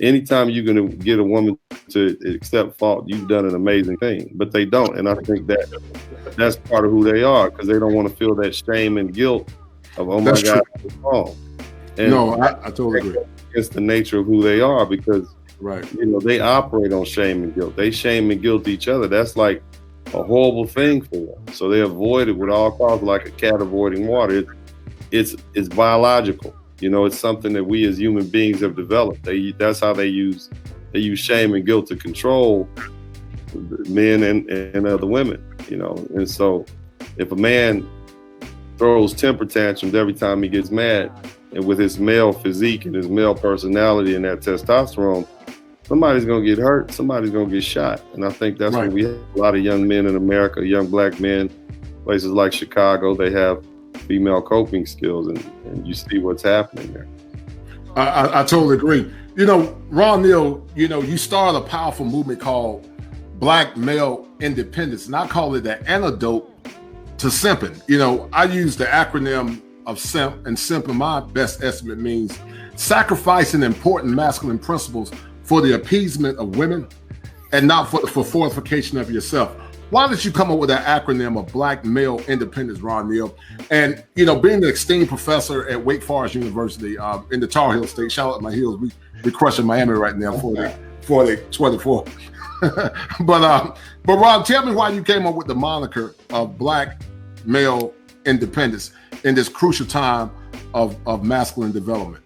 anytime you're going to get a woman to accept fault, you've done an amazing thing. But they don't, and I think that's part of who they are, because they don't want to feel that shame and guilt of, oh my God, it's wrong. And no, I totally agree. It's the nature of who they are, because right, they operate on shame and guilt. They shame and guilt each other. That's like a horrible thing for them. So they avoid it with all costs, like a cat avoiding water. It's biological. It's something that we as human beings have developed. That's how they use shame and guilt to control men and other women. And so if a man throws temper tantrums every time he gets mad, and with his male physique and his male personality and that testosterone, somebody's gonna get hurt, somebody's gonna get shot. And I think that's why we have a lot of young men in America, young black men, places like Chicago, they have female coping skills, and you see what's happening there. I totally agree. Ron, Neal, you started a powerful movement called Black Male Independence, and I call it the antidote to simping. I use the acronym of SIMP, and SIMP in my best estimate means sacrificing important masculine principles for the appeasement of women and not for fortification of yourself. Why did you come up with that acronym of Black Male Independence, Ron Neal? And, being an esteemed professor at Wake Forest University in the Tar Heel State, shout out my Heels, we crushing Miami right now for the 24. But Ron, tell me why you came up with the moniker of Black Male Independence in this crucial time of masculine development.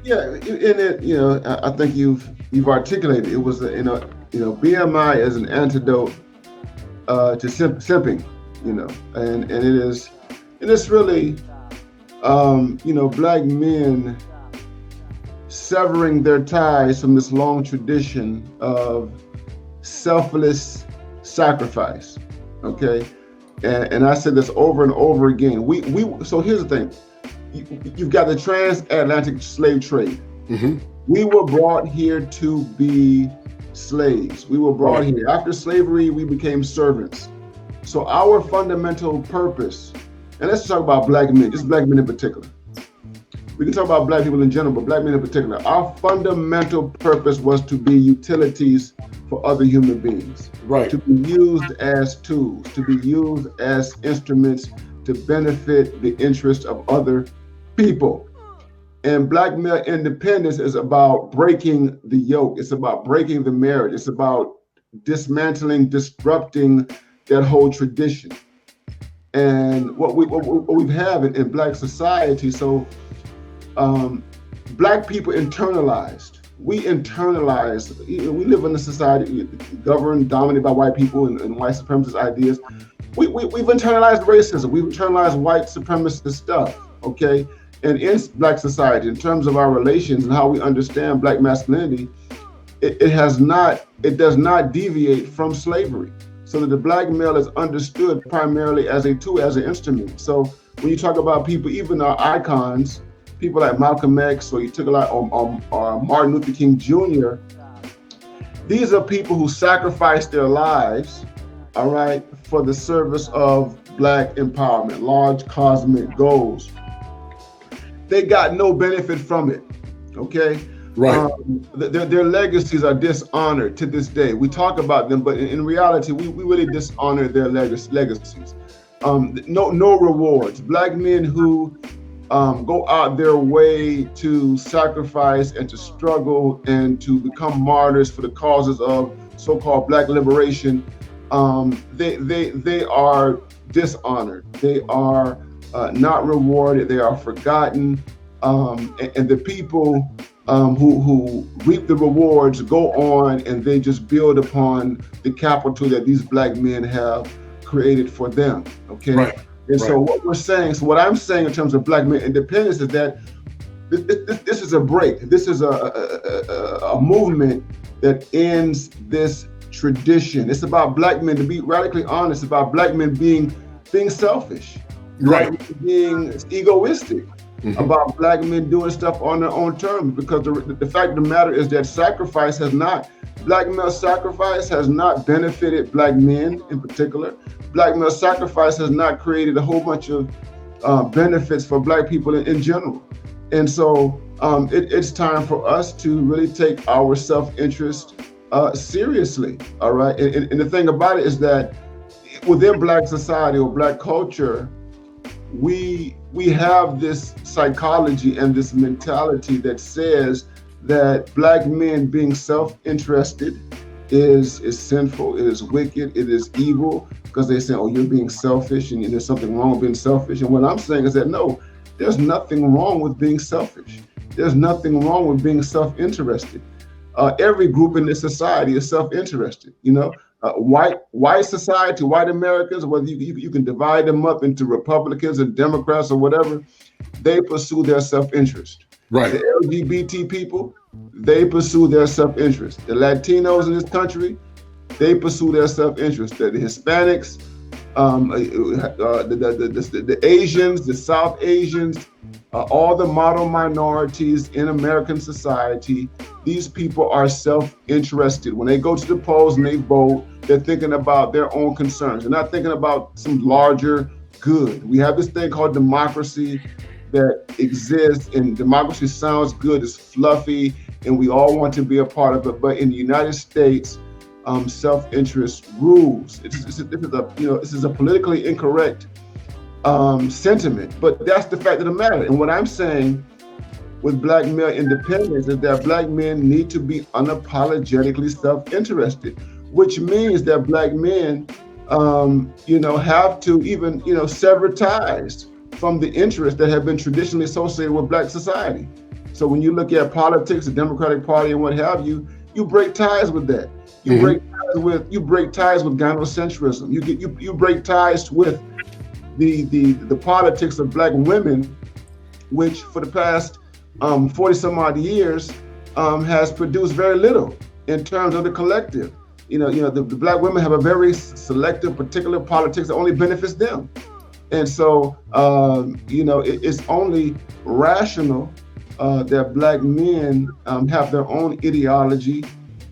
Yeah, in it, I think you've articulated it was BMI as an antidote to simping, and it's really black men severing their ties from this long tradition of selfless sacrifice. Okay. And I said this over and over again. So here's the thing. You've got the transatlantic slave trade. Mm-hmm. We were brought here to be slaves. We were brought here. After slavery, we became servants. So our fundamental purpose, and let's talk about black men, just black men in particular. We can talk about black people in general, but black men in particular. Our fundamental purpose was to be utilities for other human beings. Right. To be used as tools, to be used as instruments to benefit the interests of other people. And black male independence is about breaking the yoke. It's about breaking the marriage. It's about dismantling, disrupting that whole tradition. And what we have in black society, so black people internalized. We internalize. We live in a society governed, dominated by white people and white supremacist ideas. We've internalized racism. We've internalized white supremacist stuff. Okay, and in black society, in terms of our relations and how we understand black masculinity, it does not deviate from slavery. So that the black male is understood primarily as a tool, as an instrument. So when you talk about people, even our icons, people like Malcolm X, or you took a lot or Martin Luther King Jr., these are people who sacrificed their lives, all right, for the service of black empowerment, large cosmic goals. They got no benefit from it, okay? Right. Their legacies are dishonored to this day. We talk about them, but in reality, we really dishonor their legacies. No rewards. Black men who go out their way to sacrifice and to struggle and to become martyrs for the causes of so-called black liberation, they are dishonored. They are not rewarded. They are forgotten. And the people who reap the rewards go on and they just build upon the capital that these black men have created for them. Okay. Right. And so what I'm saying in terms of black men independence is that this is a break. This is a movement that ends this tradition. It's about black men, to be radically honest, about black men being selfish, right, being egoistic, about black men doing stuff on their own terms. Because the fact of the matter is that black male sacrifice has not benefited black men in particular. Black male sacrifice has not created a whole bunch of benefits for black people in general. And so it's time for us to really take our self-interest seriously. All right. And the thing about it is that within Black society or Black culture, we have this psychology and this mentality that says that Black men being self-interested is sinful, it is wicked, it is evil, because they say, oh, you're being selfish and there's something wrong with being selfish. And what I'm saying is that no, there's nothing wrong with being selfish. There's nothing wrong with being self-interested. Every group in this society is self-interested. White society, white Americans, whether you can divide them up into Republicans and Democrats or whatever, they pursue their self-interest. Right. The LGBT people, they pursue their self-interest. The Latinos in this country, they pursue their self-interest. The Hispanics, the Asians, the South Asians, all the model minorities in American society, these people are self-interested. When they go to the polls and they vote, they're thinking about their own concerns. They're not thinking about some larger good. We have this thing called democracy that exists, and democracy sounds good, it's fluffy, and we all want to be a part of it. But in the United States, self-interest rules. This is a politically incorrect sentiment, but that's the fact of the matter. And what I'm saying with Black male independence is that Black men need to be unapologetically self-interested, which means that Black men, have to even, sever ties from the interests that have been traditionally associated with Black society. So when you look at politics, the Democratic Party and what have you, you break ties with that. You break ties with gynocentrism. You break ties with the politics of Black women, which for the past 40 some odd years has produced very little in terms of the collective. The Black women have a very selective, particular politics that only benefits them. And so, it's only rational that Black men have their own ideology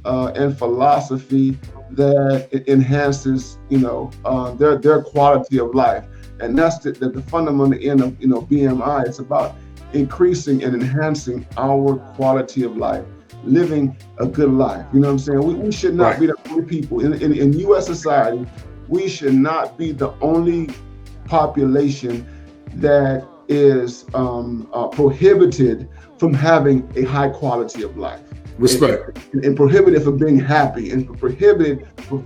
and philosophy that enhances, their quality of life. And that's the fundamental end of, BMI. It's about increasing and enhancing our quality of life, living a good life. You know what I'm saying? We should not be the only people in U.S. society. We should not be the only population that is prohibited from having a high quality of life. Respect. And prohibited from being happy, and prohibited from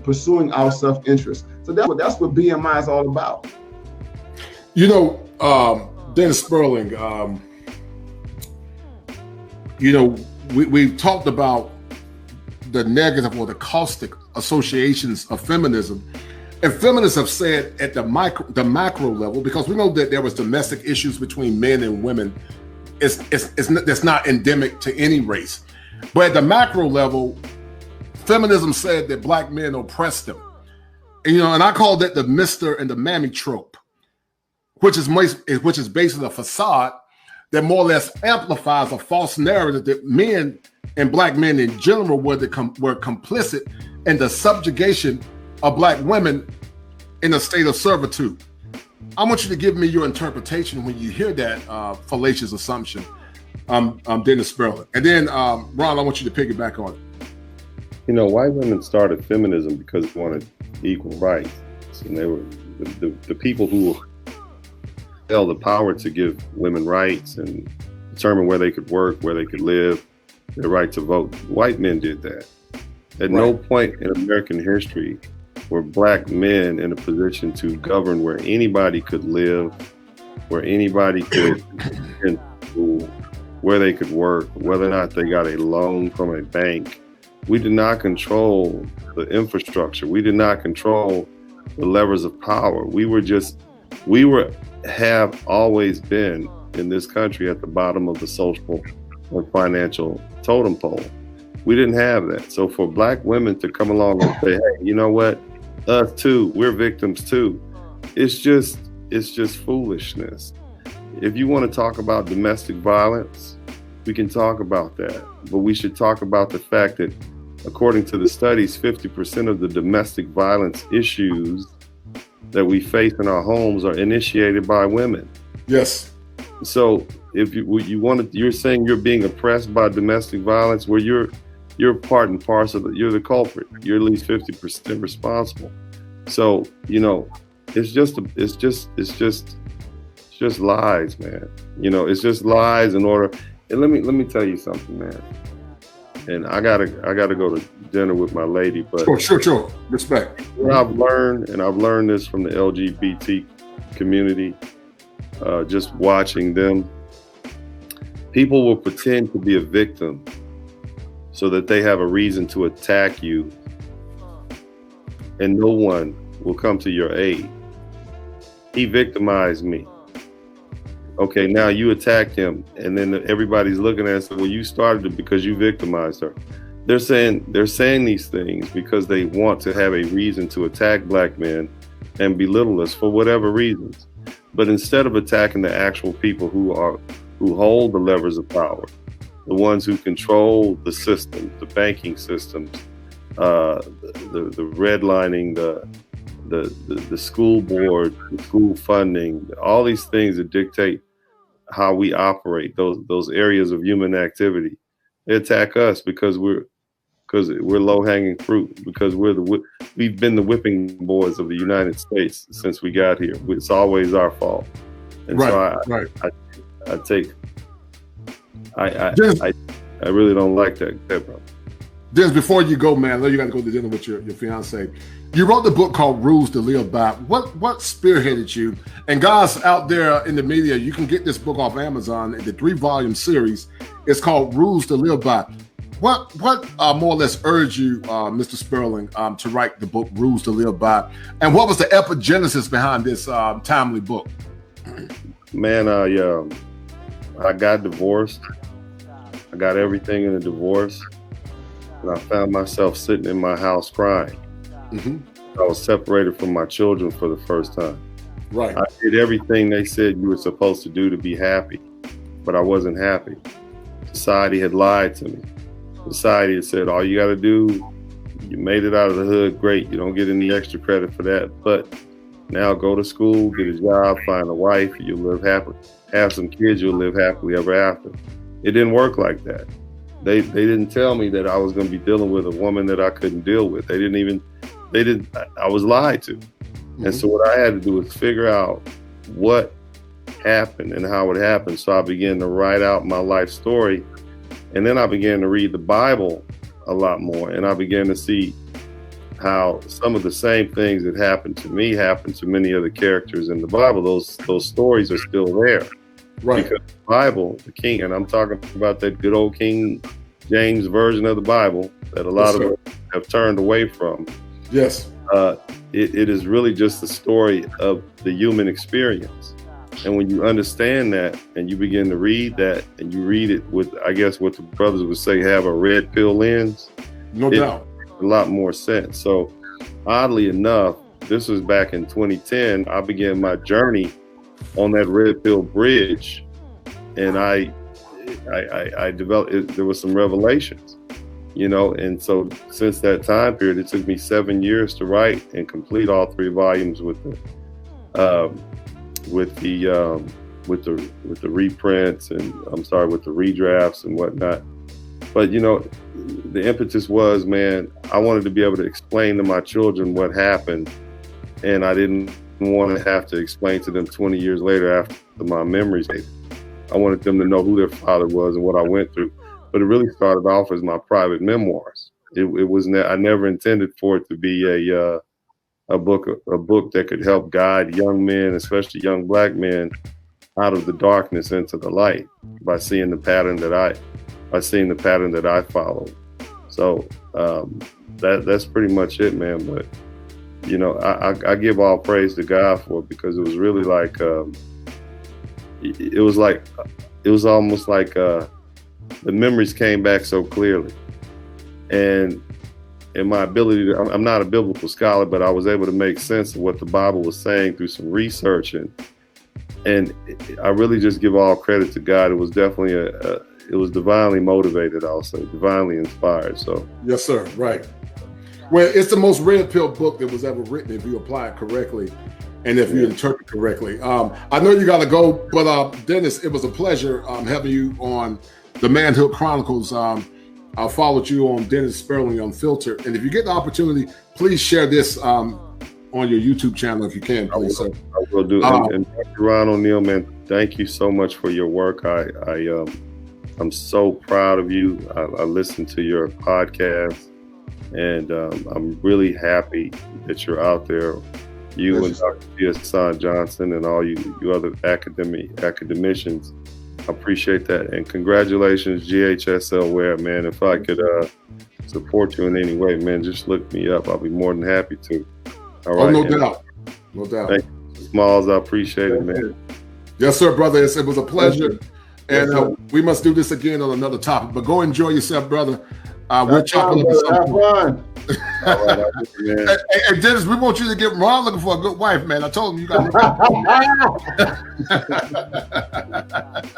pursuing our self-interest. So that's what BMI is all about. Dennis Spurling, we've talked about the negative or the caustic associations of feminism. And feminists have said at the macro level, because we know that there was domestic issues between men and women, it's not endemic to any race. But at the macro level, feminism said that Black men oppressed them. And I call that the Mr. and the Mammy trope, which is basically a facade that more or less amplifies a false narrative that men and Black men in general were complicit in the subjugation of Black women in a state of servitude. I want you to give me your interpretation when you hear that fallacious assumption, Dennis Spurling. And then, Ron, I want you to piggyback on it. White women started feminism because they wanted equal rights. And they were the people who held the power to give women rights and determine where they could work, where they could live, their right to vote. White men did that. At no point in American history were Black men in a position to govern where anybody could live, where anybody could attend school, where they could work, whether or not they got a loan from a bank. We did not control the infrastructure. We did not control the levers of power. We have always been in this country at the bottom of the social and financial totem pole. We didn't have that. So for Black women to come along and say, hey, you know what? Us too, we're victims too. It's just foolishness. If you want to talk about domestic violence, we can talk about that. But we should talk about the fact that according to the studies, 50% of the domestic violence issues that we face in our homes are initiated by women. Yes. So if you wanted, you're saying you're being oppressed by domestic violence, where you're part and parcel. You're the culprit. You're at least 50% responsible. So it's just lies, man. It's just lies in order. And let me tell you something, man. And I gotta go to dinner with my lady, but sure. Respect. What I've learned, and I've learned this from the LGBT community, just watching them. People will pretend to be a victim so that they have a reason to attack you, and no one will come to your aid. He victimized me. Okay, now you attacked him, and then everybody's looking at it and saying, well, you started it because you victimized her. They're saying these things because they want to have a reason to attack black men and belittle us for whatever reasons. But instead of attacking the actual people who hold the levers of power, the ones who control the system, the banking systems, the redlining, the school board, the school funding, all these things that dictate how we operate, those areas of human activity, they attack us because we're low-hanging fruit, because we've been the whipping boys of the United States since we got here. It's always our fault, and I really don't like that, bro. Dennis, before you go, man, I know you got to go to dinner with your fiance. You wrote the book called Rules to Live By. What spearheaded you? And guys out there in the media, you can get this book off Amazon. The 3-volume series. It's called Rules to Live By. What more or less urged you, Mr. Spurling, to write the book Rules to Live By? And what was the epigenesis behind this timely book? Man, I got divorced. I got everything in a divorce. And I found myself sitting in my house crying. Mm-hmm. I was separated from my children for the first time. Right. I did everything they said you were supposed to do to be happy, but I wasn't happy. Society had lied to me. Society had said, all you got to do, you made it out of the hood, great. You don't get any extra credit for that. But now go to school, get a job, find a wife, you'll live happily. Have some kids, you'll live happily ever after. It didn't work like that. They didn't tell me that I was going to be dealing with a woman that I couldn't deal with. I was lied to. Mm-hmm. And so what I had to do was figure out what happened and how it happened. So I began to write out my life story. And then I began to read the Bible a lot more. And I began to see how some of the same things that happened to me happened to many other characters in the Bible. Those stories are still there. Right. Because the Bible, the King, and I'm talking about that good old King James version of the Bible that a lot of us have turned away from. Yes. It is really just the story of the human experience. And when you understand that and you begin to read that and you read it with, I guess what the brothers would say, have a red pill lens. No doubt. Makes a lot more sense. So oddly enough, this was back in 2010. I began my journey on that red pill bridge, and I developed it. There was some revelations, and so since that time period, it took me 7 years to write and complete all 3 volumes with the reprints and with the redrafts and whatnot. But the impetus was, man, I wanted to be able to explain to my children what happened, and I didn't want to have to explain to them 20 years later after my memories. I wanted them to know who their father was and what I went through. But it really started off as my private memoirs. It was I never intended for it to be a book that could help guide young men, especially young black men, out of the darkness into the light by seeing the pattern that I followed. So that's pretty much it, man. But I give all praise to God for it, because it was really like it was almost like the memories came back so clearly, and my ability to, I'm not a biblical scholar, but I was able to make sense of what the Bible was saying through some research, and I really just give all credit to God. It was definitely it was divinely motivated, I'll say, divinely inspired. So yes, sir. Right. Well, it's the most red pill book that was ever written if you apply it correctly and if you interpret correctly. I know you got to go, but Dennis, it was a pleasure having you on the Manhood Chronicles. I followed you on Dennis Spurling Unfiltered. And if you get the opportunity, please share this on your YouTube channel if you can, please. I will do. And Dr. Ronald Neal, man, thank you so much for your work. I'm so proud of you. I listened to your podcast, and I'm really happy that you're out there. You and Dr. G.H.S.L Johnson and all you other academicians. I appreciate that. And congratulations, G.H.S.L Ware, man. If I could support you in any way, man, just look me up. I'll be more than happy to. All right. Oh, no doubt. No doubt. Thank you, Smalls. I appreciate it, man. Yes, sir, brother. It was a pleasure. And we must do this again on another topic. But go enjoy yourself, brother. We're chopping up something. All right, hey, Dennis, we want you to get Ron looking for a good wife, man. I told him you got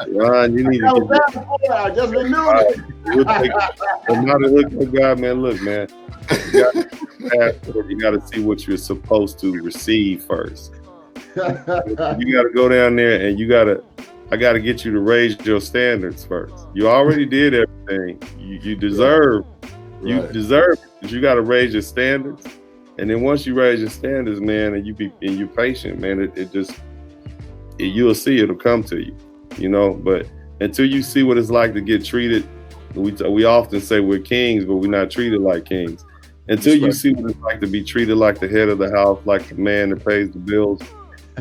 Ron, you need to I just renewed it. Look, God, man. Look, man. You got to see what you're supposed to receive first. You got to go down there and I got to get you to raise your standards first. You already did everything. You deserve. You deserve it, but you got to raise your standards. And then once you raise your standards, man, and you're patient, man, you'll see it'll come to you, you know. But until you see what it's like to get treated, we often say we're kings, but we're not treated like kings. Until you see what it's like to be treated like the head of the house, like the man that pays the bills,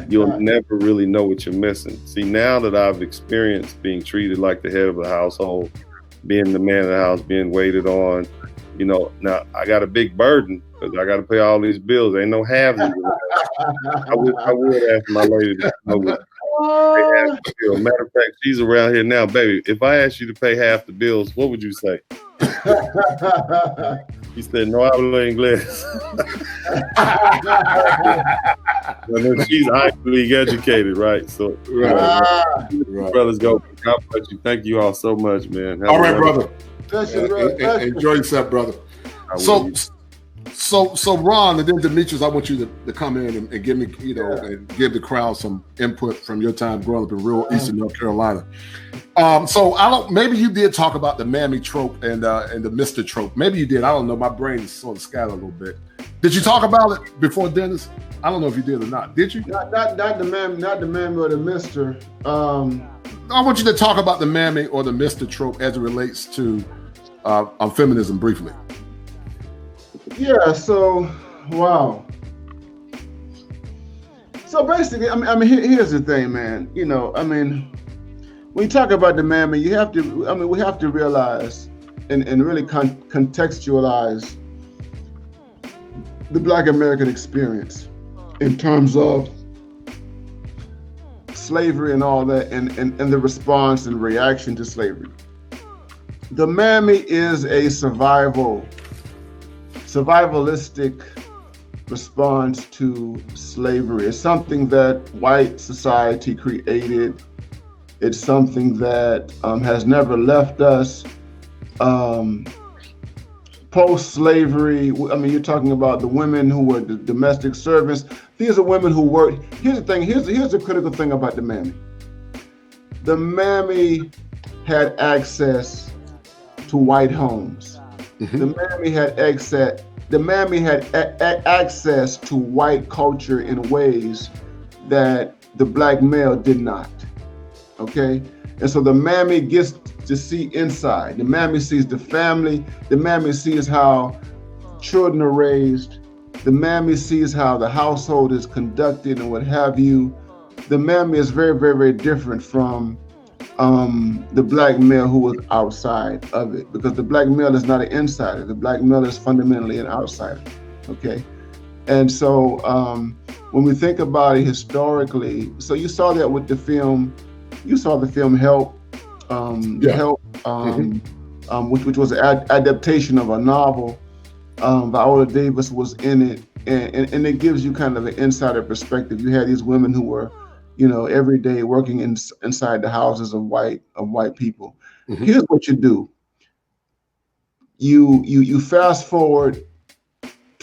you'll never really know what you're missing. See, now that I've experienced being treated like the head of the household, being the man of the house, being waited on, you know, now I got a big burden because I got to pay all these bills. Ain't no halves. I would ask my lady to know what they have to bill. Matter of fact, she's around here now, baby. If I asked you to pay half the bills, what would you say? He said, "No hablo inglés." She's highly educated, right? So, brothers, go. God bless you. Thank you all so much, man. All right, brother. Enjoy yourself, brother. So Ron and then Demetrius, I want you to come in and give me, you know, and give the crowd some input from your time growing up in rural Eastern North Carolina. So maybe you did talk about the mammy trope and the Mr. trope. Maybe you did. I don't know. My brain is sort of scattered a little bit. Did you talk about it before, Dennis? I don't know if you did or not. Did you? Not the mammy or the Mr. I want you to talk about the mammy or the Mr. trope as it relates to feminism briefly. Yeah, so, wow. So basically, I mean, here's the thing, man. You know, I mean, when you talk about the mammy, we have to realize and really contextualize the Black American experience in terms of slavery and all that, and the response and reaction to slavery. The mammy is a survivalistic response to slavery. It's something that white society created. It's something that has never left us. Post-slavery, I mean, you're talking about the women who were the domestic servants. These are women who worked. Here's the thing. Here's the critical thing about the mammy. The mammy had access to white homes. Mm-hmm. The mammy had access to white culture in ways that the Black male did not. Okay, and so the mammy gets to see inside. The mammy sees the family. The mammy sees how children are raised. The mammy sees how the household is conducted and what have you. The mammy is very, very, very different from the Black male who was outside of it, because the Black male is not an insider. The Black male is fundamentally an outsider. Okay, and so when we think about it historically, so you saw that with the film. You saw the film Help. Help, which was an adaptation of a novel. Viola Davis was in it, and it gives you kind of an insider perspective. You had these women who were, you know, every day working inside the houses of white people. Mm-hmm. Here's what you do. You fast forward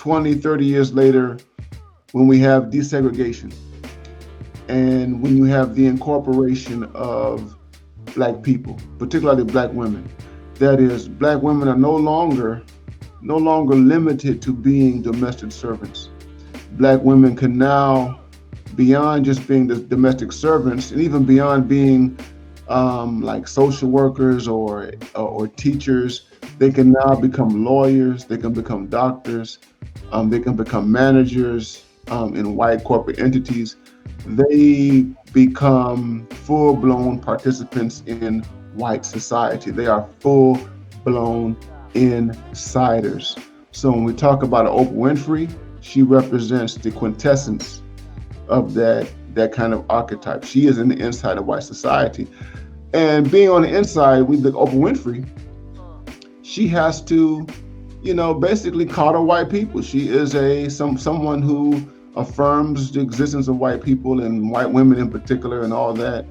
20, 30 years later, when we have desegregation and when you have the incorporation of Black people, particularly Black women, that is, Black women are no longer limited to being domestic servants. Black women can now, beyond just being the domestic servants, and even beyond being like social workers or teachers, they can now become lawyers, they can become doctors, they can become managers in white corporate entities. They become full-blown participants in white society. They are full-blown insiders. So when we talk about Oprah Winfrey, she represents the quintessence of that kind of archetype. She is in the inside of white society. And being on the inside, we look Oprah Winfrey, she has to, basically coddle white people. She is someone who affirms the existence of white people and white women in particular and all that.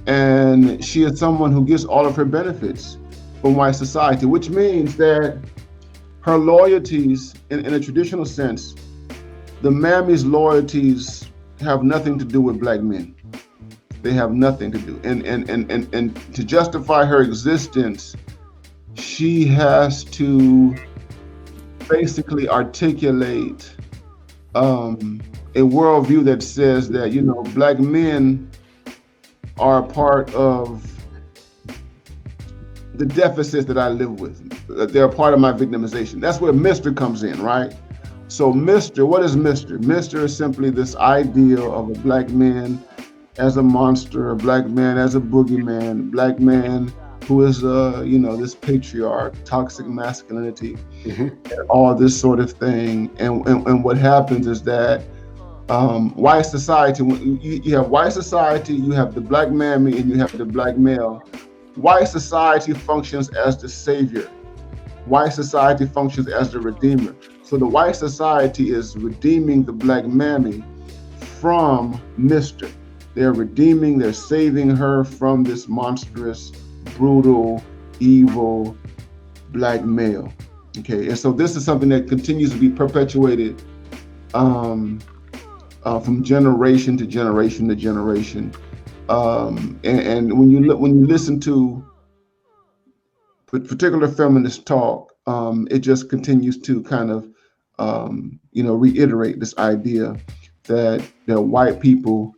And she is someone who gets all of her benefits from white society, which means that her loyalties, in a traditional sense, the Mammy's loyalties have nothing to do with Black men. They have nothing to do. And to justify her existence, she has to basically articulate a worldview that says that, Black men are a part of the deficits that I live with. They're a part of my victimization. That's where Mr. comes in, right? So Mr., what is Mr.? Mr. is simply this ideal of a Black man as a monster, a Black man as a boogeyman, Black man who is, this patriarch, toxic masculinity, and all this sort of thing. And what happens is that white society, you have white society, you have the Black mammy, and you have the Black male. White society functions as the savior. White society functions as the redeemer. So the white society is redeeming the Black mammy from Mr. They're redeeming, they're saving her from this monstrous, brutal, evil Black male. Okay, and so this is something that continues to be perpetuated from generation to generation to generation. And when you listen to particular feminist talk, it just continues to kind of reiterate this idea that white people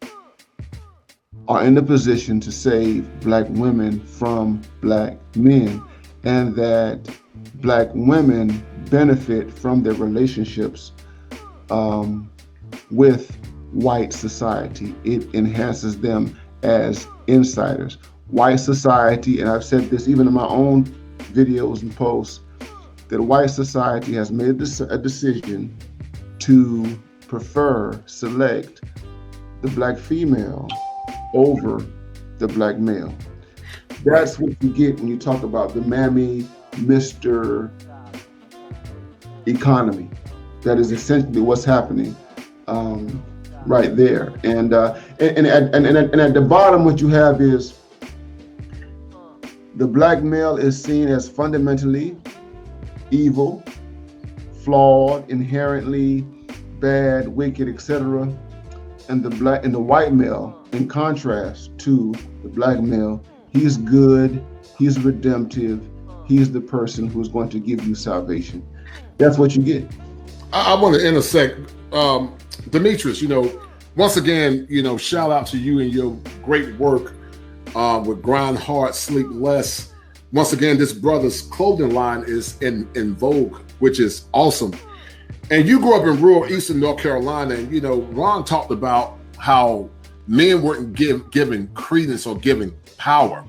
are in the position to save Black women from Black men, and that Black women benefit from their relationships with white society. It enhances them as insiders. White society, and I've said this even in my own videos and posts, that white society has made a decision to select the Black female over the Black male. That's what you get when you talk about the Mammy Mr. economy. That is essentially what's happening right there. And at the bottom, what you have is the Black male is seen as fundamentally evil, flawed, inherently bad, wicked, etc. And the white male, in contrast to the Black male, he's good, he's redemptive, he's the person who's going to give you salvation. That's what you get. I want to intersect, Demetrius. Once again, shout out to you and your great work with Grind Hard, Sleep Less. Once again, this brother's clothing line is in vogue, which is awesome. And you grew up in rural Eastern North Carolina, and Ron talked about how men weren't given credence or given power.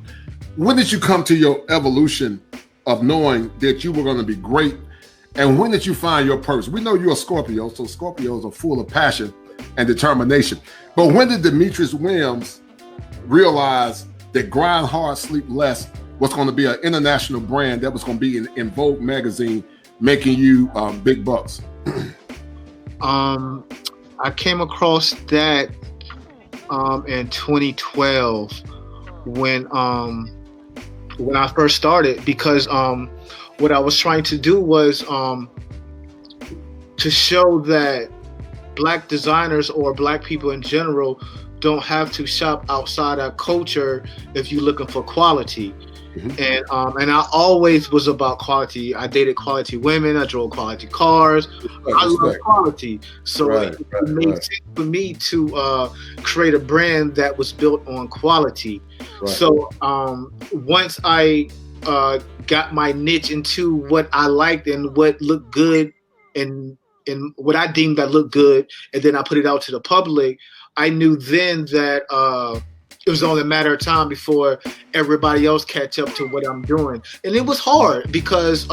When did you come to your evolution of knowing that you were going to be great? And when did you find your purpose? We know you're a Scorpio, so Scorpios are full of passion and determination. But when did Demetrius Williams realize that Grind Hard, Sleep Less was going to be an international brand that was going to be in Vogue magazine, making you big bucks? I came across that in 2012 when I first started, because what I was trying to do was to show that Black designers or Black people in general don't have to shop outside our culture if you're looking for quality. Mm-hmm. And I always was about quality. I dated quality women. I drove quality cars. I love quality. So it made sense for me to create a brand that was built on quality. Right. So once I got my niche into what I liked and what looked good and what I deemed that looked good, and then I put it out to the public, I knew then that it was only a matter of time before everybody else catch up to what I'm doing. And it was hard because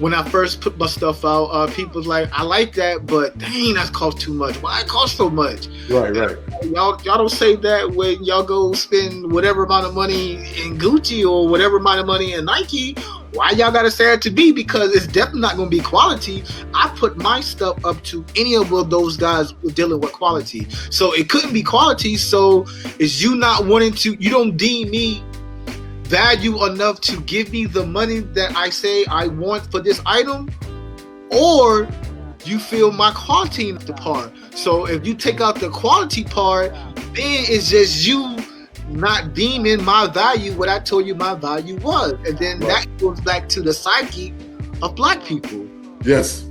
when I first put my stuff out, people was like, I like that, but dang, that costs too much. Why it costs so much? Right. Y'all don't say that when y'all go spend whatever amount of money in Gucci or whatever amount of money in Nike. Why y'all gotta say it to me? Because it's definitely not gonna be quality. I put my stuff up to any of those guys dealing with quality. So it couldn't be quality. So it's you not wanting to, you don't deem me value enough to give me the money that I say I want for this item, or you feel my quality in the part. So if you take out the quality part, then it's just you not deeming my value what I told you my value was. And then that goes back to the psyche of Black people. Yes.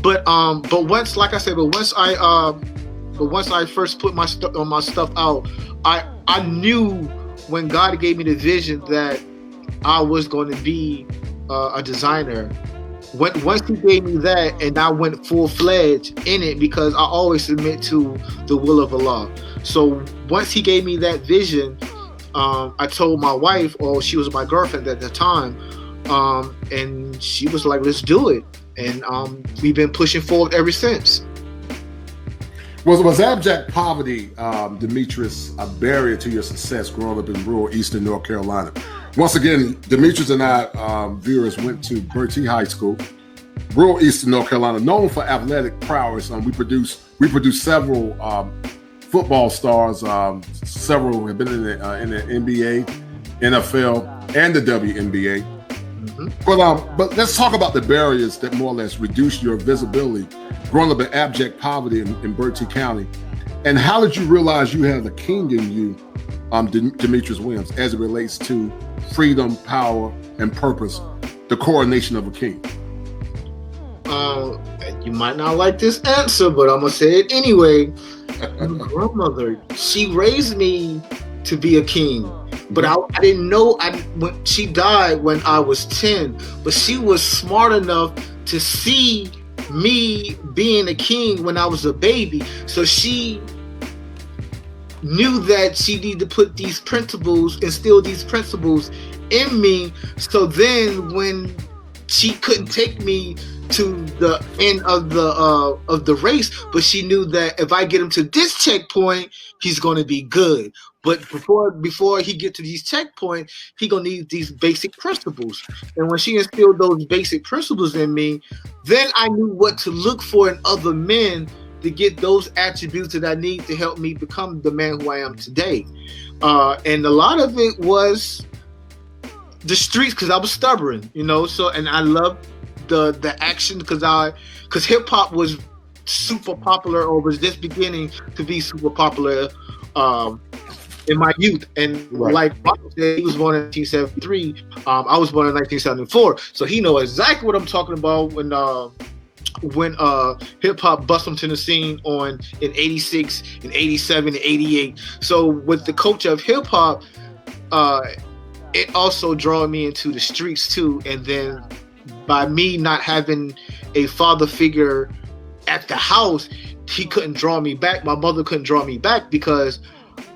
But once, like I said, once I first put my stuff out, I knew when God gave me the vision that I was going to be a designer. Once he gave me that, and I went full-fledged in it, because I always submit to the will of Allah. So once he gave me that vision, I told my wife, or she was my girlfriend at the time, and she was like, let's do it. And we've been pushing forward ever since. Was abject poverty, Demetrius, a barrier to your success growing up in rural Eastern North Carolina? Once again, Demetrius and I, viewers, went to Bertie High School, rural Eastern North Carolina, known for athletic prowess. We produced several football stars. Several have been in the NBA, NFL, and the WNBA. Mm-hmm. But let's talk about the barriers that more or less reduced your visibility growing up in abject poverty in Bertie County. And how did you realize you had a king in you, Demetrius Williams, as it relates to freedom, power, and purpose, the coronation of a king? You might not like this answer, but I'm going to say it anyway. My grandmother, she raised me to be a king. But I didn't know, when she died when I was 10, but she was smart enough to see me being a king when I was a baby. So she knew that she needed to put these principles, instill these principles in me. So then when she couldn't take me to the end of the race, but she knew that if I get him to this checkpoint, he's going to be good. But before he get to these checkpoints, he gonna need these basic principles. And when she instilled those basic principles in me, then I knew what to look for in other men to get those attributes that I need to help me become the man who I am today. And a lot of it was the streets, because I was stubborn, So, and I loved the action because hip hop was super popular, or was just beginning to be super popular. In my youth, and like Robert said, he was born in 1973. I was born in 1974, so he know exactly what I'm talking about when hip hop bust onto the scene in 86, in 87, and 88. So with the culture of hip hop, it also drew me into the streets too. And then by me not having a father figure at the house, he couldn't draw me back. My mother couldn't draw me back because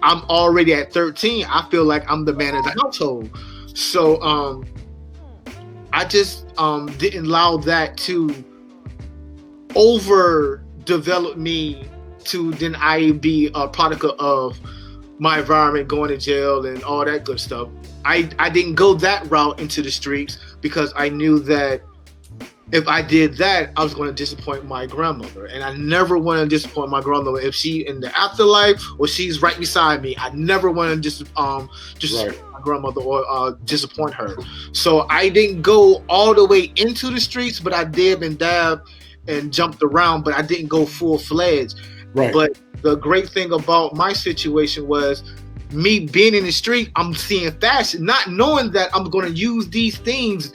I'm already at 13. I feel like I'm the man of the household. So I just didn't allow that to overdevelop me to then I be a product of my environment, going to jail and all that good stuff. I didn't go that route into the streets because I knew that if I did that, I was going to disappoint my grandmother, and I never want to disappoint my grandmother if she in the afterlife or she's right beside me. I never want to disappoint my grandmother or disappoint her. So I didn't go all the way into the streets, but I dib and dab and jumped around, but I didn't go full fledged. Right. But the great thing about my situation was me being in the street. I'm seeing fashion, not knowing that I'm going to use these things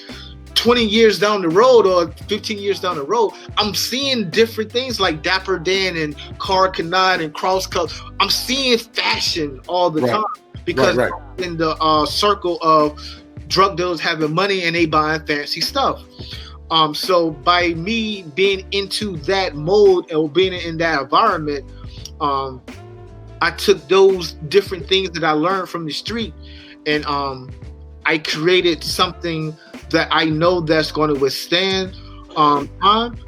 20 years down the road or 15 years down the road. I'm seeing different things like Dapper Dan and Cara Canine and Crosscut. I'm seeing fashion all the time because I'm in the circle of drug dealers having money and they buying fancy stuff. So by me being into that mode or being in that environment, I took those different things that I learned from the street and I created something that I know that's going to withstand time,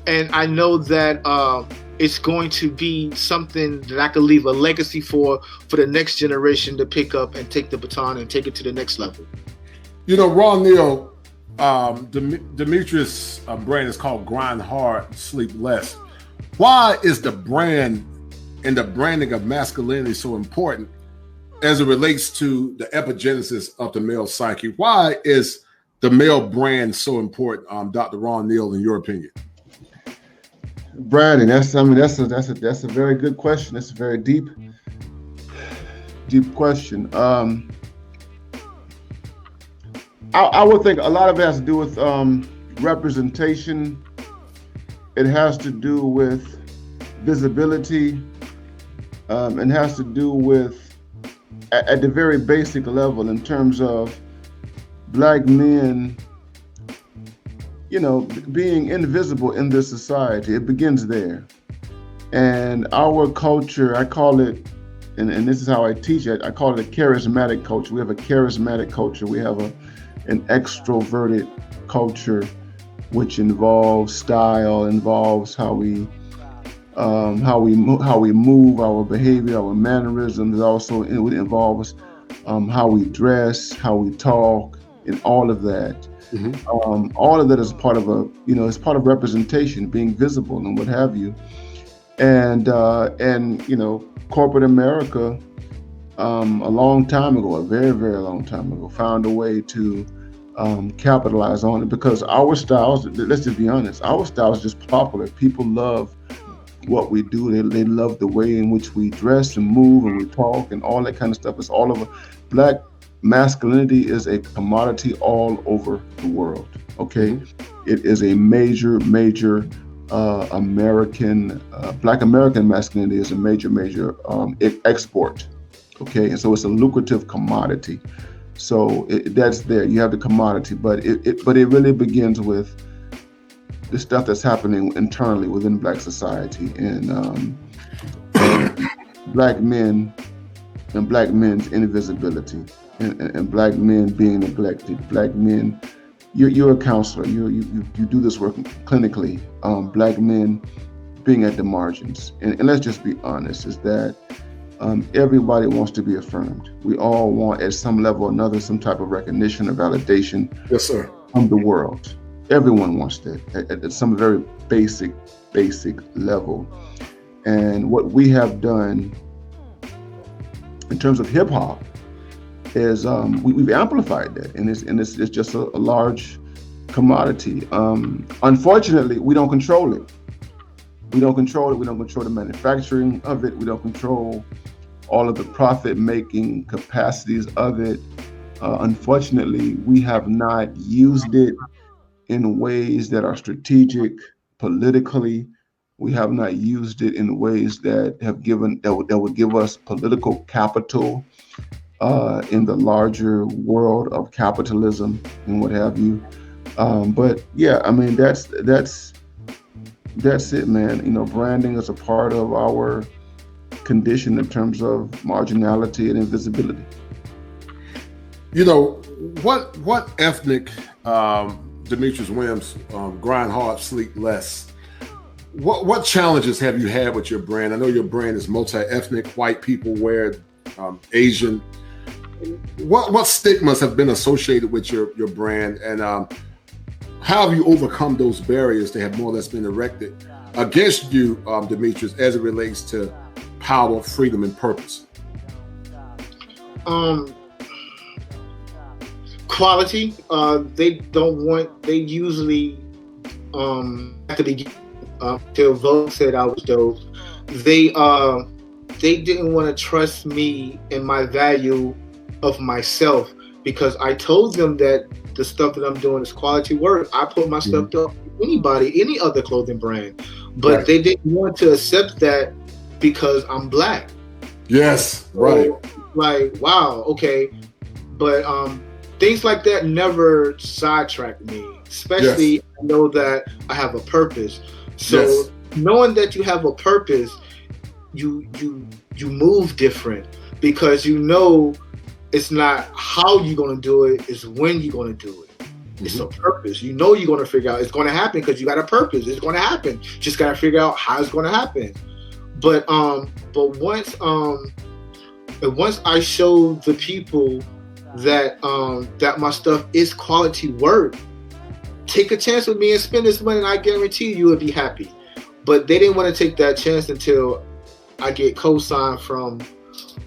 and I know that it's going to be something that I can leave a legacy for the next generation to pick up and take the baton and take it to the next level. You know, Ron Neal, Demetrius' brand is called Grind Hard, Sleep Less. Why is the brand and the branding of masculinity so important as it relates to the epigenesis of the male psyche? Why is the male brand so important, Dr. Ron Neal, in your opinion? Branding, that's a very good question. That's a very deep question. I would think a lot of it has to do with representation. It has to do with visibility. It has to do with, at the very basic level, in terms of Black men, you know, being invisible in this society. It begins there. And our culture, I call it, and this is how I teach it, I call it a charismatic culture. We have a charismatic culture. We have an extroverted culture, which involves style, involves how we move, our behavior, our mannerisms. Also, it involves how we dress, how we talk, and all of that. Mm-hmm. All of that is part of it's part of representation, being visible and what have you. And you know, corporate America, a long time ago, a very, very long time ago, found a way to capitalize on it, because our styles, let's just be honest, our style is just popular. People love what we do. They love the way in which we dress and move and we talk and all that kind of stuff. It's all over. Black masculinity is a commodity all over the world. Okay, it is a major American, Black American masculinity is a major export. Okay, and so it's a lucrative commodity. So that's there. You have the commodity, but it really begins with the stuff that's happening internally within Black society, and Black men and Black men's invisibility, and Black men being neglected. Black men, you're a counselor. You do this work clinically. Black men being at the margins, and let's just be honest, is that everybody wants to be affirmed. We all want, at some level or another, some type of recognition or validation. Yes, sir. From the world. Everyone wants that at some very basic level. And what we have done in terms of hip hop is we've amplified that, and it's just a large commodity. Unfortunately, we don't control it. We don't control it. We don't control the manufacturing of it. We don't control all of the profit-making capacities of it. Unfortunately, we have not used it in ways that are strategic politically. We have not used it in ways that would give us political capital in the larger world of capitalism and what have you. But yeah, I mean, that's it, man. You know, branding is a part of our condition in terms of marginality and invisibility. You know, what ethnic, Demetrius Williams, Grind Hard, Sleep Less, what challenges have you had with your brand? I know your brand is multi-ethnic, white people wear it, Asian. What stigmas have been associated with your brand, and How have you overcome those barriers that have more or less been erected against you, Demetrius, as it relates to power, freedom, and purpose? Quality. They usually at the beginning, till Vogue said I was dope, they didn't want to trust me and my value of myself, because I told them that the stuff that I'm doing is quality work. I put my stuff up anybody, any other clothing brand, but they didn't want to accept that because I'm black. Yes, so, right. Like, wow, okay, but things like that never sidetrack me. Especially, I know that I have a purpose. So knowing that you have a purpose, you move different, because you know it's not how you're gonna do it, it's when you're gonna do it. It's a purpose. You know you're gonna figure out it's gonna happen because you got a purpose. It's gonna happen. Just gotta figure out how it's gonna happen. But once I show the people that that my stuff is quality work, take a chance with me and spend this money, and I guarantee you will be happy. But they didn't want to take that chance until I get co-signed from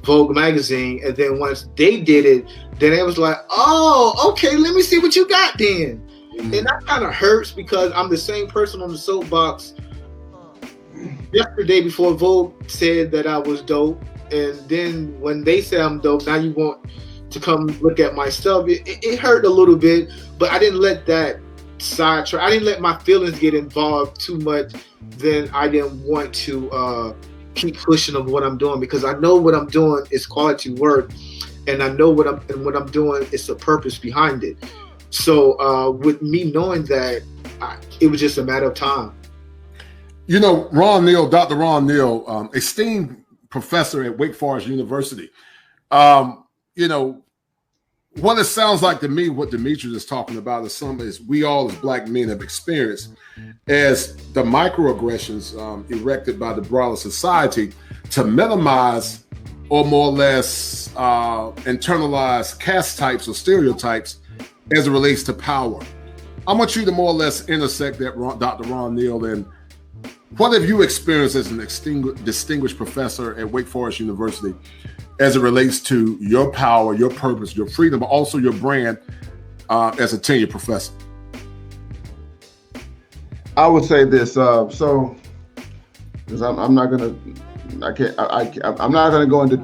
Vogue magazine, and then once they did it, then it was like, oh, okay, let me see what you got then. And that kind of hurts, because I'm the same person on the soapbox yesterday before Vogue said that I was dope, and then when they say I'm dope, now you want to come look at my stuff. It hurt a little bit, but I didn't let that sidetrack. I didn't let my feelings get involved too much. Then I didn't want to keep pushing of what I'm doing, because I know what I'm doing is quality work, and I know what I'm doing is a purpose behind it. So with me knowing that, it was just a matter of time. You know, Dr. Ron Neal, esteemed professor at Wake Forest University. You know, what it sounds like to me, what Demetrius is talking about is we all as black men have experienced as the microaggressions erected by the broader society to minimize or more or less internalize caste types or stereotypes as it relates to power. I want you to more or less intersect that, Dr. Ron Neal, and what have you experienced as an distinguished professor at Wake Forest University as it relates to your power, your purpose, your freedom, but also your brand as a tenured professor? I would say this. So, because I'm not gonna go into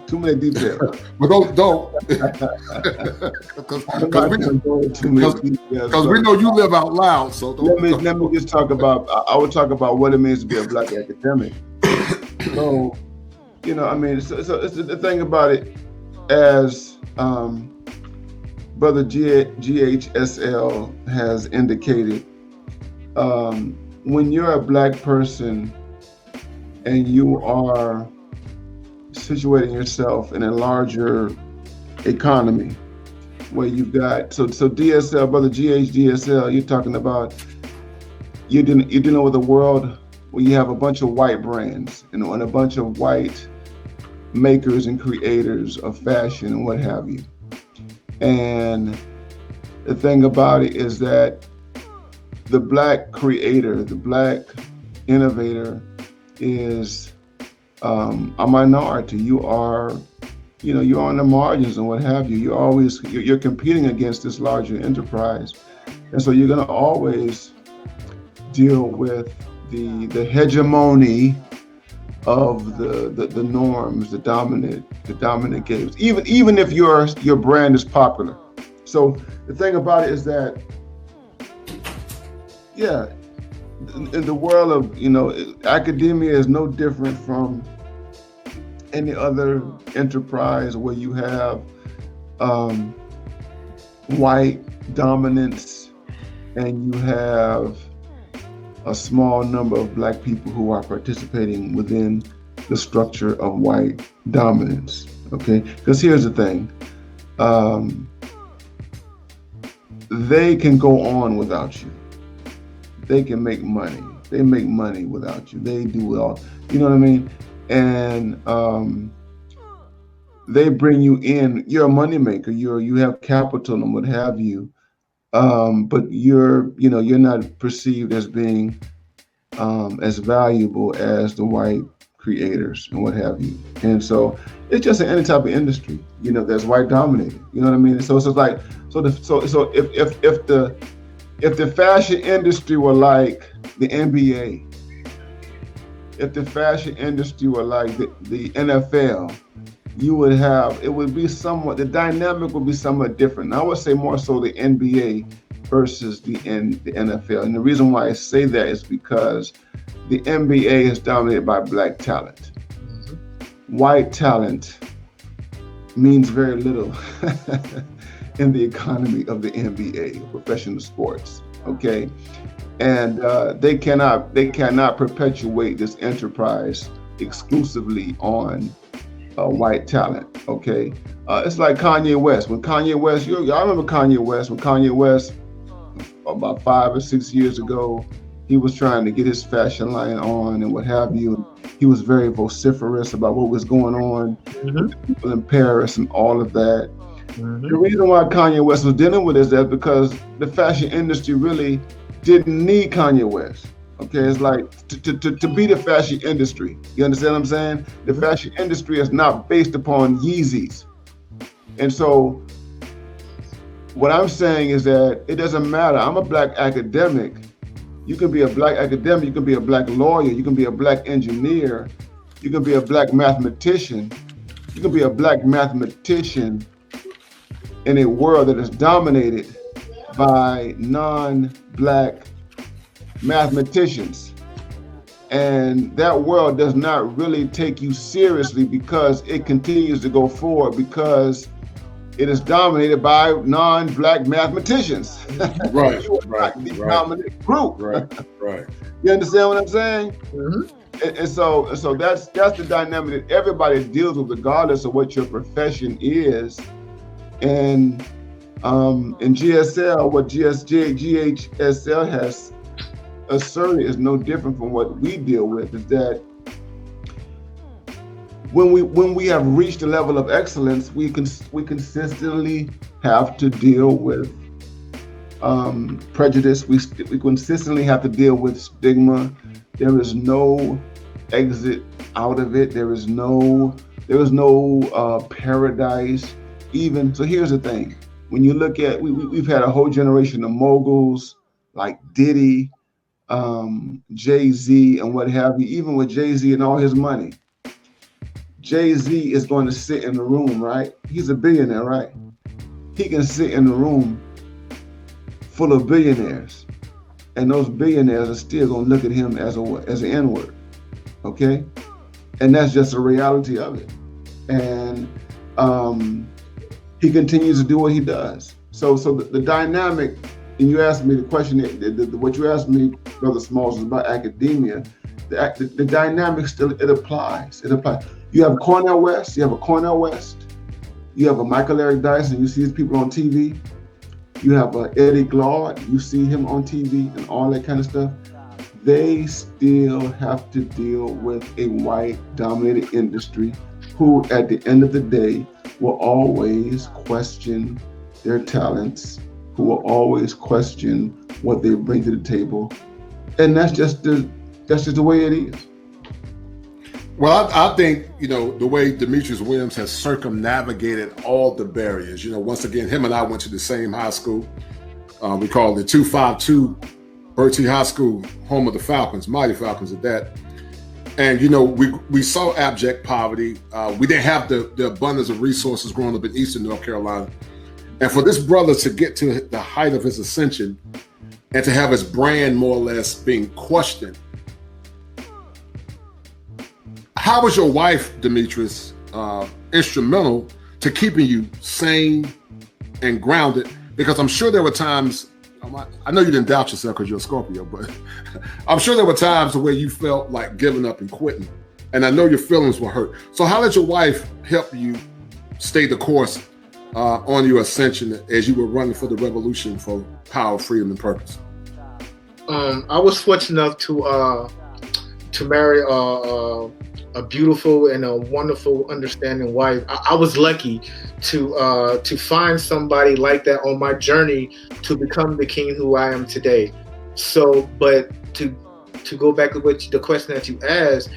too many details. But don't, because we know you live out loud. So let me just talk about. I would talk about what it means to be a black academic. So, you know, I mean, so it's the thing about it, as Brother G.H.S.L. has indicated, when you're a black person and you are situating yourself in a larger economy where you've got so DSL, Brother G.H.S.L., you're talking about you're dealing with a world where you have a bunch of white brands, you know, and a bunch of white makers and creators of fashion and what have you. And the thing about it is that the black creator, the black innovator is a minority. You're on the margins and what have you. You're competing against this larger enterprise. And so you're gonna always deal with the hegemony of the norms, the dominant games, even if your brand is popular. So the thing about it is that, yeah, in the world of, you know, academia is no different from any other enterprise where you have white dominance and you have a small number of black people who are participating within the structure of white dominance, okay? Because here's the thing, they can go on without you. They can make money. They make money without you. They do it all, you know what I mean? And they bring you in. You're a moneymaker. You have capital and what have you. but you're not perceived as being as valuable as the white creators and what have you. And so it's just any type of industry, that's white dominated. You know what I mean? So it's like if the fashion industry were like the NBA, if the fashion industry were like the NFL, the dynamic would be somewhat different. I would say more so the NBA versus the NFL. And the reason why I say that is because the NBA is dominated by black talent. White talent means very little in the economy of the NBA, professional sports. Okay, and they cannot perpetuate this enterprise exclusively on white talent. Okay, it's like Kanye West. When Kanye West, I remember Kanye West. When Kanye West, about 5 or 6 years ago, he was trying to get his fashion line on and what have you. He was very vociferous about what was going on with people in Paris and all of that. The reason why Kanye West was dealing with this is that because the fashion industry really didn't need Kanye West. Okay, it's like to be the fashion industry. You understand what I'm saying? The fashion industry is not based upon Yeezys. And so what I'm saying is that it doesn't matter. I'm a black academic. You can be a black academic, you can be a black lawyer, you can be a black engineer, you can be a black mathematician. You can be a black mathematician in a world that is dominated by non-black mathematicians. And that world does not really take you seriously because it continues to go forward because it is dominated by non-black mathematicians. Right, the dominant group. Right. You understand what I'm saying? And so that's the dynamic that everybody deals with, regardless of what your profession is. And in G.S.L, what G.H.S.L has asserted is no different from what we deal with. Is that when we have reached a level of excellence, we consistently have to deal with prejudice. We consistently have to deal with stigma. There is no exit out of it. There is no paradise. Even so, here's the thing: when you look at, we've had a whole generation of moguls like Diddy, Jay-Z, and what have you. Even with Jay-Z and all his money, Jay-Z is going to sit in the room, right? He's a billionaire, right? He can sit in the room full of billionaires, and those billionaires are still going to look at him as an N-word, okay? And that's just a reality of it. And he continues to do what he does. So the dynamic, and you asked me the question, what you asked me, Brother Smalls, is about academia. The dynamic still, it applies. You have Cornel West, you have a Cornel West, you have a Michael Eric Dyson, you see these people on TV. You have Eddie Glaude, you see him on TV and all that kind of stuff. They still have to deal with a white dominated industry who at the end of the day will always question their talents, who will always question what they bring to the table. And that's just the way it is. Well, I think, the way Demetrius Williams has circumnavigated all the barriers. Once again, him and I went to the same high school. We called it 252 Bertie High School, home of the Falcons, Mighty Falcons at that. And, we saw abject poverty. We didn't have the abundance of resources growing up in Eastern North Carolina. And for this brother to get to the height of his ascension and to have his brand more or less being questioned. How was your wife, Demetrius, instrumental to keeping you sane and grounded? Because I'm sure there were times, I know you didn't doubt yourself because you're a Scorpio, but I'm sure there were times where you felt like giving up and quitting. And I know your feelings were hurt. So how did your wife help you stay the course on your ascension as you were running for the revolution for power, freedom, and purpose? I was fortunate enough to marry a beautiful and a wonderful, understanding wife. I was lucky to find somebody like that on my journey to become the king who I am today. So, but to go back to the question that you asked,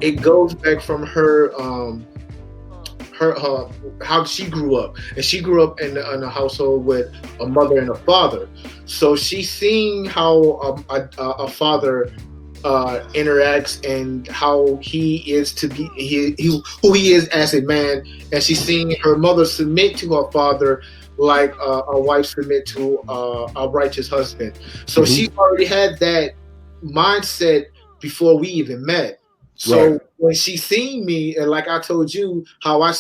it goes back from her how she grew up, and she grew up in a household with a mother and a father. So she's seeing how a father interacts and how he is to be who he is as a man, and she's seeing her mother submit to her father like a wife submit to a righteous husband. So she already had that mindset before we even met. So when she seen me, and like I told you, how I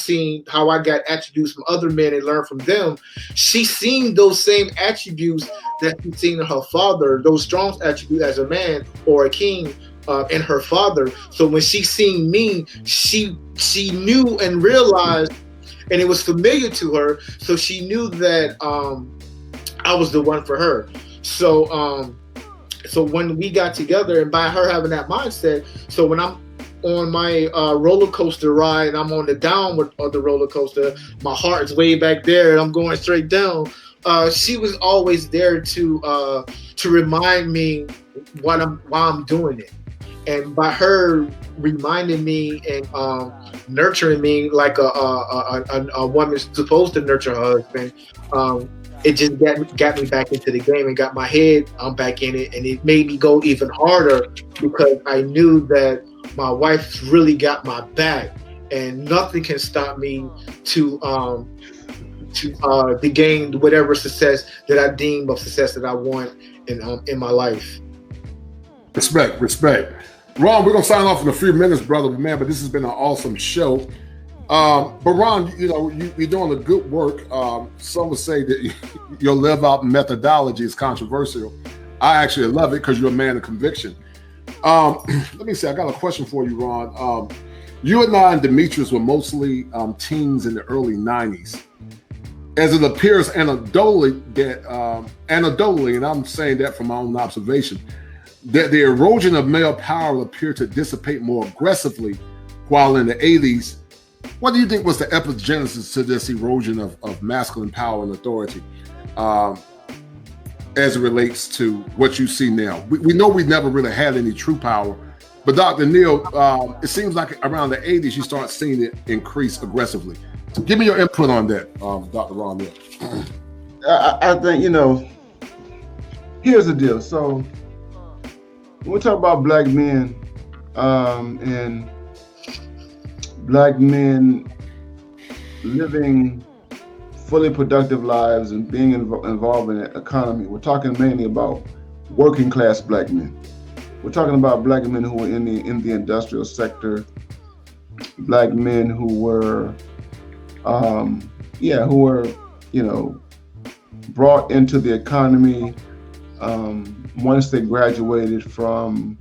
got attributes from other men and learned from them, she seen those same attributes that she seen in her father, those strong attributes as a man or a king in her father. So when she seen me, she knew and realized, and it was familiar to her, so she knew that I was the one for her. So when we got together, and by her having that mindset, so when I'm on my roller coaster ride and I'm on the downward of the roller coaster, my heart is way back there and I'm going straight down. She was always there to remind me why I'm doing it, and by her reminding me and nurturing me like a woman's supposed to nurture her husband, it just got me back into the game and got my head back in it, and it made me go even harder because I knew that my wife really got my back, and nothing can stop me to gain whatever success that I deem of success that I want in my life. Respect. Ron, we're gonna sign off in a few minutes, brother, man. But this has been an awesome show. But Ron, you're doing a good work. Some would say that your live out methodology is controversial. I actually love it because you're a man of conviction. Let me see. I got a question for you, Ron. You and I and Demetrius were mostly teens in the early 90s. As it appears anecdotally, and I'm saying that from my own observation, that the erosion of male power appeared to dissipate more aggressively, while in the 80s, what do you think was the epigenesis to this erosion of masculine power and authority as it relates to what you see now? We know we never really had any true power, but Dr. Neal, it seems like around the 80s you start seeing it increase aggressively. So give me your input on that, Dr. Ron Neal. I think, here's the deal. So when we talk about black men and black men living fully productive lives and being involved in the economy, we're talking mainly about working class black men. We're talking about black men who were in the industrial sector, black men who were, brought into the economy once they graduated from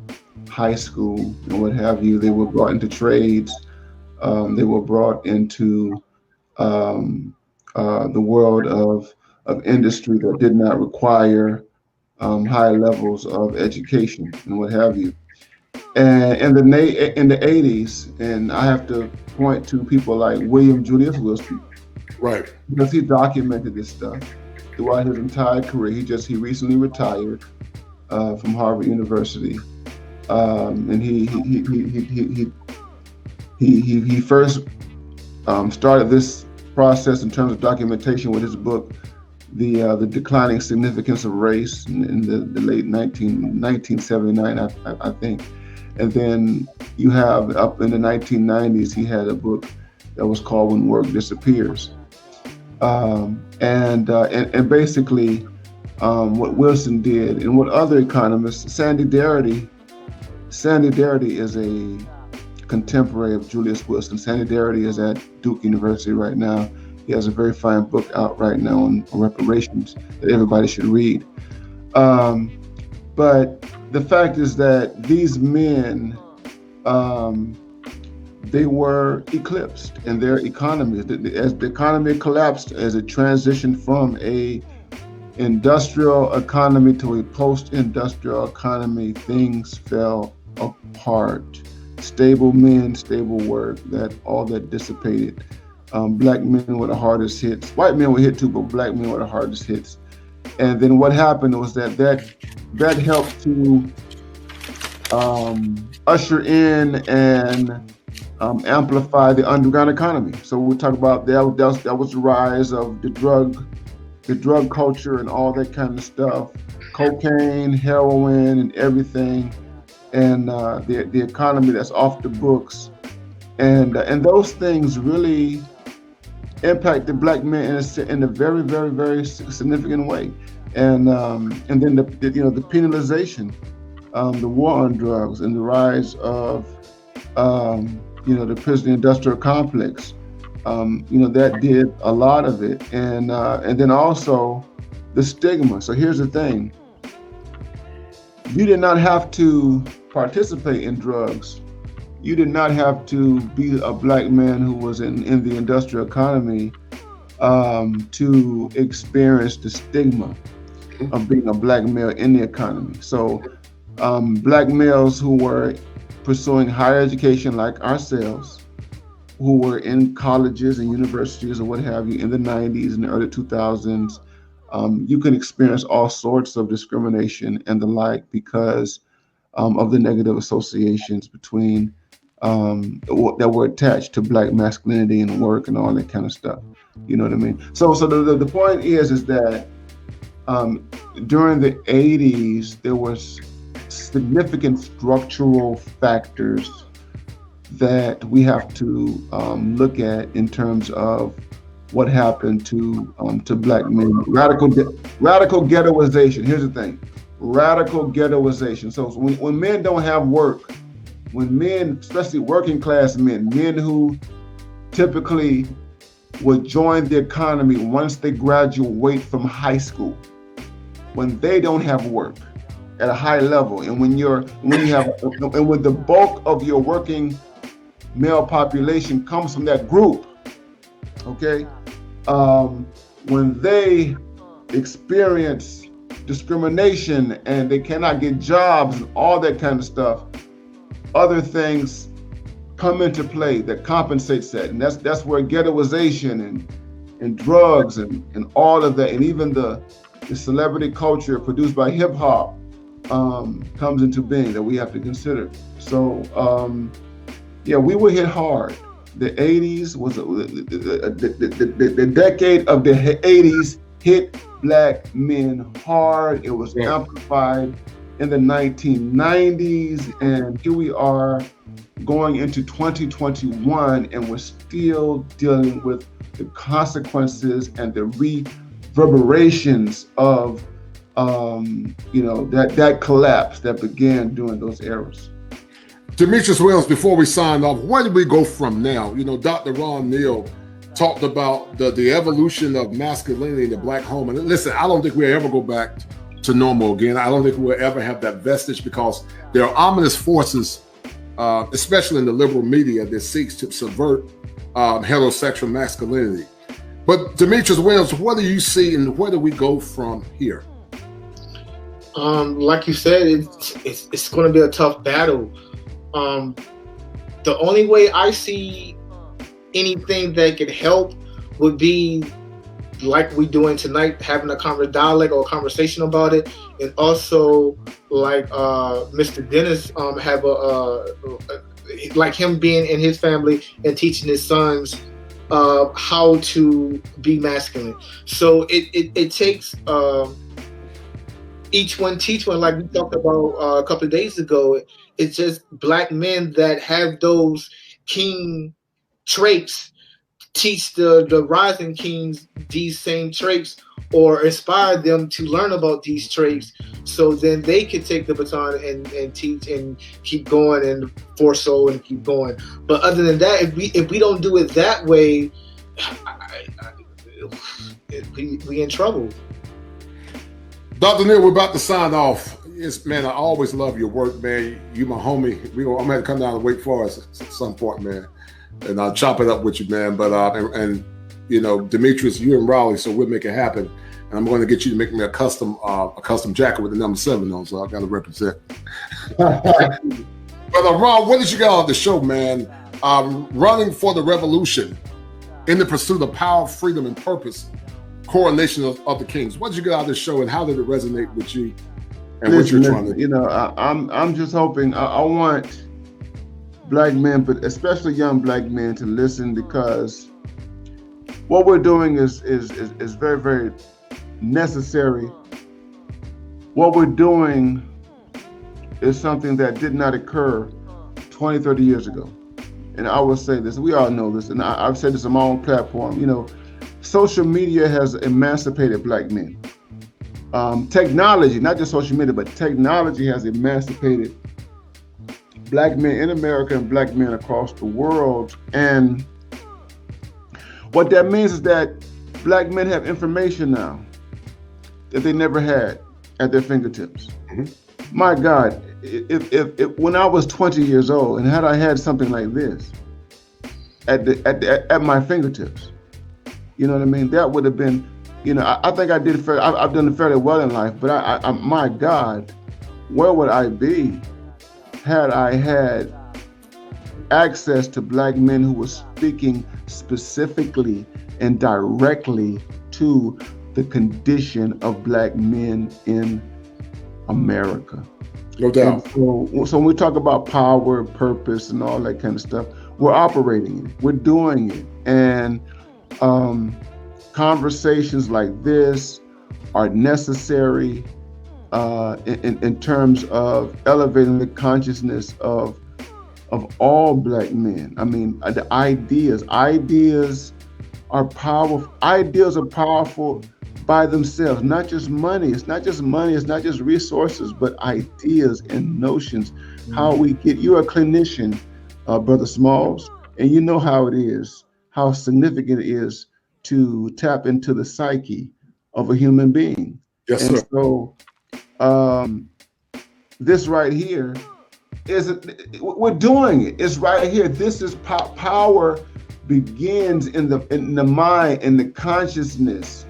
high school and what have you. They were brought into trades. They were brought into the world of industry that did not require high levels of education and what have you. And in the 80s, and I have to point to people like William Julius Wilson, right? Because he documented this stuff throughout his entire career. He recently retired from Harvard University, and he first started this process in terms of documentation with his book, The Declining Significance of Race, in the late 1979, I think. And then you have, up in the 1990s, he had a book that was called When Work Disappears. And basically what Wilson did, and what other economists, Sandy Darity is a contemporary of Julius Wilson. Sandy Darity is at Duke University right now. He has a very fine book out right now on reparations that everybody should read. But the fact is that these men, they were eclipsed in their economies. As the economy collapsed, as it transitioned from a industrial economy to a post-industrial economy, things fell apart. stable men, stable work, that all that dissipated. Black men were the hardest hits. White men were hit too, but black men were the hardest hits. And then what happened was that helped to usher in and amplify the underground economy. So we talk about that was the rise of the drug culture and all that kind of stuff, cocaine, heroin, and everything, and the economy that's off the books, and those things really impacted black men in a very, very, very significant way, and then the penalization, the war on drugs, and the rise of the prison industrial complex. That did a lot of it, and then also the stigma. So here's the thing: you did not have to participate in drugs. You did not have to be a black man who was in the industrial economy to experience the stigma of being a black male in the economy. So black males who were pursuing higher education like ourselves, who were in colleges and universities or what have you in the 90s and the early 2000s, you can experience all sorts of discrimination and the like because of the negative associations between that were attached to black masculinity and work and all that kind of stuff. You know what I mean? So the point is that during the 80s, there was significant structural factors that we have to look at in terms of what happened to black men. Radical ghettoization. Here's the thing: radical ghettoization. So when men don't have work, when men, especially working class men who typically would join the economy once they graduate from high school, when they don't have work at a high level, and when the bulk of your working male population comes from that group, okay, when they experience discrimination and they cannot get jobs and all that kind of stuff, other things come into play that compensates that, and that's where ghettoization and drugs and all of that, and even the celebrity culture produced by hip hop comes into being that we have to consider. So we were hit hard. The 80s was the decade of the 80s hit black men hard. It was amplified in the 1990s, and here we are going into 2021, and we're still dealing with the consequences and the reverberations of that collapse that began during those eras. Demetrius Wells, before we sign off, where do we go from now? Dr. Ron Neal talked about the evolution of masculinity in the black home. And listen, I don't think we'll ever go back to normal again. I don't think we'll ever have that vestige because there are ominous forces, especially in the liberal media, that seeks to subvert heterosexual masculinity. But Demetrius Wells, what do you see and where do we go from here? Like you said, it's going to be a tough battle. The only way I see anything that could help would be like we doing tonight, having a dialogue or a conversation about it, and also like Mr. Dennis have like him being in his family and teaching his sons how to be masculine. So it takes each one teach one, like we talked about a couple of days ago. It's just black men that have those king traits teach the rising kings these same traits, or inspire them to learn about these traits, so then they can take the baton and teach and keep going and foresaw and keep going. But other than that, if we don't do it that way, we in trouble. Dr. Neal, we're about to sign off. Yes, man, I always love your work, man. You my homie. I'm gonna have to come down to Wake Forest at some point, man, and I'll chop it up with you, man. But Demetrius, you're in Raleigh, so we'll make it happen. And I'm going to get you to make me a custom jacket with the number 7 on, so I got to represent. Brother Ron, what did you got on the show, man? Running for the revolution in the pursuit of power, freedom, and purpose. Correlation of the Kings. What did you get out of the show, and how did it resonate with you? And what you're trying to do? You know, I'm just hoping. I want Black men, but especially young Black men, to listen, because what we're doing is very, very necessary. What we're doing is something that did not occur 20, 30 years ago. And I will say this, we all know this, and I've said this on my own platform. You know, social media has emancipated Black men. Technology, not just social media, but technology has emancipated Black men in America and Black men across the world. And what that means is that Black men have information now that they never had at their fingertips. Mm-hmm. My God, if when I was 20 years old, and had I had something like this at my fingertips, you know what I mean? That would have been, you know, I think I've done fairly well in life, but I my God, where would I be had I had access to Black men who were speaking specifically and directly to the condition of Black men in America? No doubt. So when we talk about power, purpose, and all that kind of stuff, we're operating it, we're doing it. And conversations like this are necessary in terms of elevating the consciousness of all Black men. I mean, the ideas are powerful. Ideas are powerful by themselves, not just money. It's not just money, it's not just resources, but ideas and notions. How we get, you're a clinician, Brother Smalls, and you know how it is, how significant it is to tap into the psyche of a human being. Yes, and sir. So this right here we're doing it. It's right here. This is power begins in the mind, in the consciousness.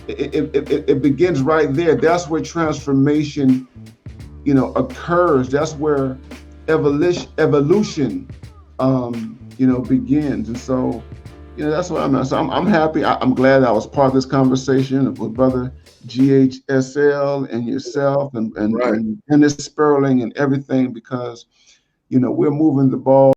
It begins right there. That's where transformation, you know, occurs. That's where evolution, you know, begins. And so, you know, that's what I'm at. So I'm happy. I'm glad I was part of this conversation with Brother G.H.S.L. and yourself and Dennis Spurling and everything, because, you know, we're moving the ball